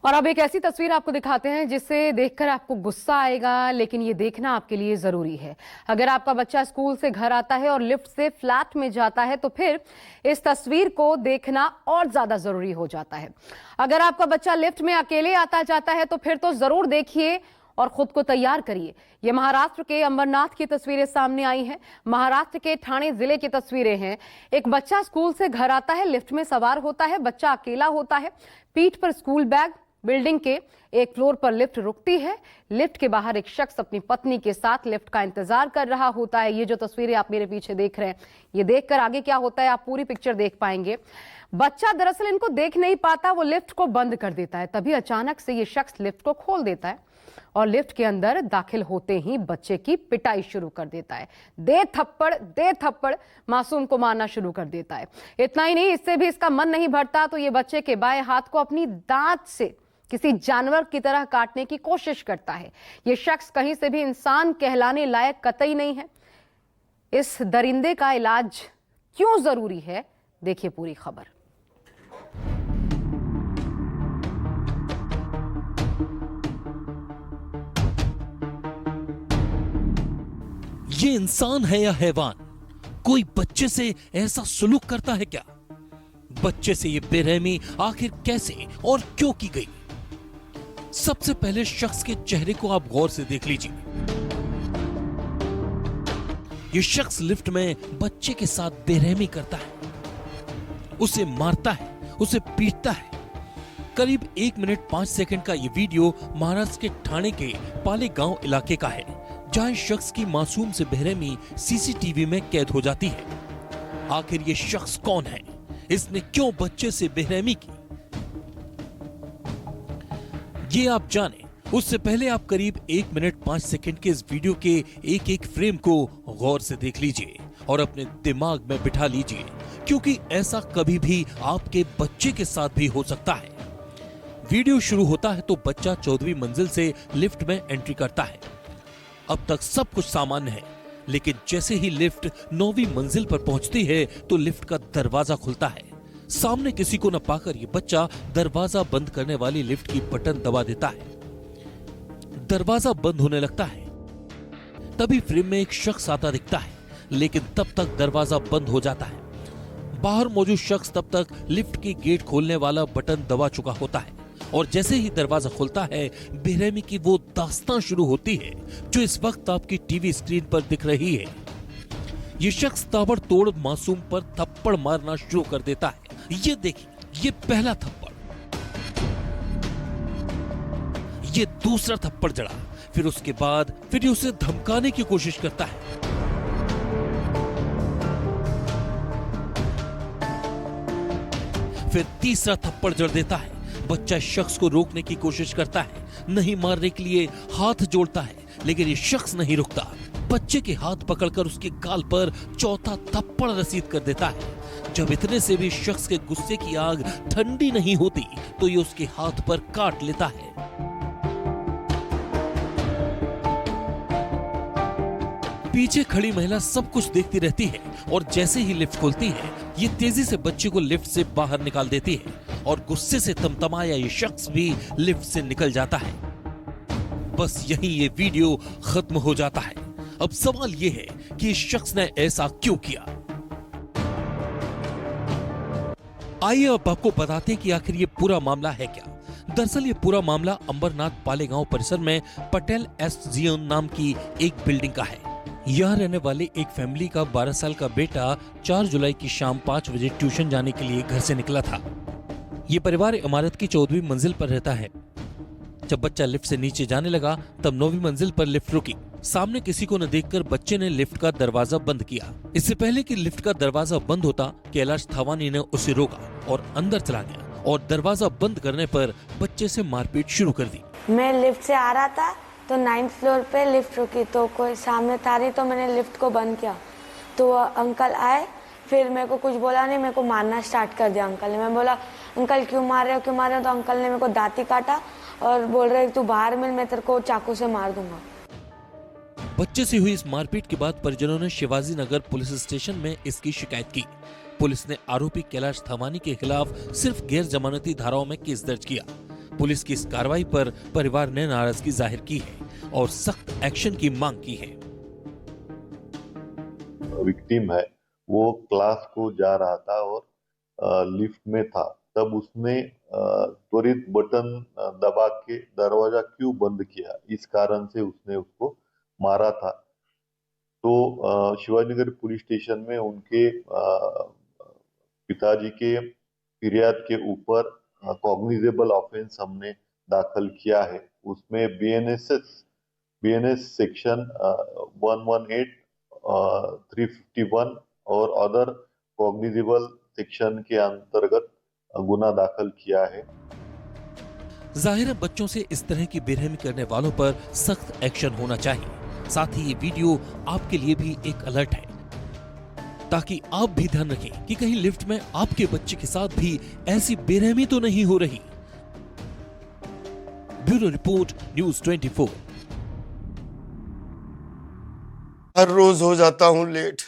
और अब एक ऐसी तस्वीर आपको दिखाते हैं जिसे देखकर आपको गुस्सा आएगा, लेकिन ये देखना आपके लिए जरूरी है। अगर आपका बच्चा स्कूल से घर आता है और लिफ्ट से फ्लैट में जाता है तो फिर इस तस्वीर को देखना और ज्यादा जरूरी हो जाता है। अगर आपका बच्चा लिफ्ट में अकेले आता जाता है तो फिर तो जरूर देखिए और खुद को तैयार करिए। ये महाराष्ट्र के अंबरनाथ की तस्वीरें सामने आई हैं। महाराष्ट्र के ठाणे जिले की तस्वीरें हैं। एक बच्चा स्कूल से घर आता है, लिफ्ट में सवार होता है। बच्चा अकेला होता है, पीठ पर स्कूल बैग। बिल्डिंग के एक फ्लोर पर लिफ्ट रुकती है। लिफ्ट के बाहर एक शख्स अपनी पत्नी के साथ लिफ्ट का इंतजार कर रहा होता है। ये जो तस्वीरें आप मेरे पीछे देख रहे हैं, ये देखकर आगे क्या होता है आप पूरी पिक्चर देख पाएंगे। बच्चा दरअसल इनको देख नहीं पाता, वो लिफ्ट को बंद कर देता है। तभी अचानक से ये शख्स लिफ्ट को खोल देता है और लिफ्ट के अंदर दाखिल होते ही बच्चे की पिटाई शुरू कर देता है। दे थप्पड़ मासूम को मारना शुरू कर देता है। इतना ही नहीं, इससे भी इसका मन नहीं भरता तो ये बच्चे के बाएं हाथ को अपनी दांत से किसी जानवर की तरह काटने की कोशिश करता है। ये शख्स कहीं से भी इंसान कहलाने लायक कतई नहीं है। इस दरिंदे का इलाज क्यों जरूरी है, देखिए पूरी खबर। ये इंसान है या हैवान? कोई बच्चे से ऐसा सुलूक करता है क्या? बच्चे से ये बेरहमी आखिर कैसे और क्यों की गई? सबसे पहले शख्स के चेहरे को आप गौर से देख लीजिए। ये शख्स लिफ्ट में बच्चे के साथ बेरहमी करता है, उसे मारता है, उसे पीटता है। करीब 1 मिनट 5 सेकंड का ये वीडियो महाराष्ट्र के ठाणे के पालेगांव इलाके का है, जहां इस शख्स की मासूम से बेरहमी सीसीटीवी में कैद हो जाती है। आखिर ये शख्स कौन है? इसने क्यों बच्चे से बेरहमी की? ये आप जाने उससे पहले आप करीब 1 मिनट 5 सेकंड के इस वीडियो के एक एक फ्रेम को गौर से देख लीजिए और अपने दिमाग में बिठा लीजिए, क्योंकि ऐसा कभी भी आपके बच्चे के साथ भी हो सकता है। वीडियो शुरू होता है तो बच्चा 14वीं मंजिल से लिफ्ट में एंट्री करता है। अब तक सब कुछ सामान्य है, लेकिन जैसे ही लिफ्ट 9वीं मंजिल पर पहुंचती है तो लिफ्ट का दरवाजा खुलता है। सामने किसी को न पाकर ये बच्चा दरवाजा बंद करने वाली लिफ्ट की बटन दबा देता है। दरवाजा बंद होने लगता है। तभी फ्रेम में एक शख्स आता दिखता है, लेकिन तब तक दरवाजा बंद हो जाता है। बाहर मौजूद शख्स तब तक लिफ्ट की गेट खोलने वाला बटन दबा चुका होता है और जैसे ही दरवाजा खुलता है, बेरहमी की वो दास्तां शुरू होती है जो इस वक्त आपकी टीवी स्क्रीन पर दिख रही है। ये शख्स ताबड़तोड़ मासूम पर थप्पड़ मारना शुरू कर देता है। ये देखिए, ये पहला थप्पड़, ये दूसरा थप्पड़ जड़ा, फिर उसके बाद फिर उसे धमकाने की कोशिश करता है। फिर तीसरा थप्पड़ जड़ देता है। बच्चा शख्स को रोकने की कोशिश करता है, नहीं मारने के लिए हाथ जोड़ता है, लेकिन ये शख्स नहीं रुकता। बच्चे के हाथ पकड़कर उसके गाल पर चौथा थप्पड़ रसीद कर देता है। जब इतने से भी शख्स के गुस्से की आग ठंडी नहीं होती तो ये उसके हाथ पर काट लेता है। पीछे खड़ी महिला सब कुछ देखती रहती है और जैसे ही लिफ्ट खुलती है, ये तेजी से बच्चे को लिफ्ट से बाहर निकाल देती है और गुस्से से तमतमाया ये शख्स भी लिफ्ट से निकल जाता है। बस यहीं ये वीडियो खत्म हो जाता है। अब सवाल ये है कि इस शख्स ने ऐसा क्यों किया? आइए अब आपको बताते हैं कि आखिर ये पूरा मामला है क्या। दरअसल ये पूरा मामला अंबरनाथ पालेगांव परिसर में पटेल एस जियोन नाम की एक बिल्डिंग का है। यहाँ रहने वाले एक फैमिली का 12 साल का बेटा 4 जुलाई की शाम 5 बजे ट्यूशन जाने के लिए घर से निकला था। ये परिवार इमारत की 14वीं मंजिल पर रहता है। जब बच्चा लिफ्ट से नीचे जाने लगा तब 9वीं मंजिल पर लिफ्ट रुकी। सामने किसी को न देखकर बच्चे ने लिफ्ट का दरवाजा बंद किया। इससे पहले कि लिफ्ट का दरवाजा बंद होता, कैलाश थावानी ने उसे रोका और अंदर चला गया और दरवाजा बंद करने पर बच्चे से मारपीट शुरू कर दी। मैं लिफ्ट से आ रहा था तो 9th फ्लोर पे लिफ्ट रुकी, तो कोई सामने था नहीं तो मैंने लिफ्ट को बंद किया। तो अंकल आए, फिर मेरे को कुछ बोला नहीं, मेरे को मारना स्टार्ट कर दिया अंकल ने। मैं बोला अंकल क्यों मार रहे हो, क्यों मार रहे हो? तो अंकल ने मेरे को दांती काटा और बोल रहे तू बाहर मिल, मैं तेरे को चाकू से मार दूंगा। बच्चे से हुई इस मारपीट के बाद परिजनों ने शिवाजी नगर पुलिस स्टेशन में इसकी शिकायत की। पुलिस ने आरोपी कैलाश थावानी के खिलाफ सिर्फ गैर जमानती धाराओं में केस दर्ज किया। पुलिस की इस कार्रवाई पर परिवार ने नाराजगी जाहिर की है और सख्त एक्शन की मांग की है। विक्टिम है वो क्लास को जा रहा था और लिफ्ट में था, तब उसने त्वरित बटन दबा के दरवाजा क्यों बंद किया, इस कारण से उसने उसको मारा था। तो शिवाजीनगर पुलिस स्टेशन में उनके पिताजी के फिरियाद के ऊपर कॉग्निजेबल ऑफेंस हमने दाखिल किया है। उसमें बीएनएस सेक्शन 118, 351 और अदर कॉग्निजेबल सेक्शन के अंतर्गत गुना दाखिल किया है। जाहिर है बच्चों से इस तरह की बेरहमी करने वालों पर सख्त एक्शन होना चाहिए। साथ ही ये वीडियो आपके लिए भी एक अलर्ट है, ताकि आप भी ध्यान रखें कि कहीं लिफ्ट में आपके बच्चे के साथ भी ऐसी बेरहमी तो नहीं हो रही। Bureau report, news 24। हर रोज हो जाता हूँ लेट।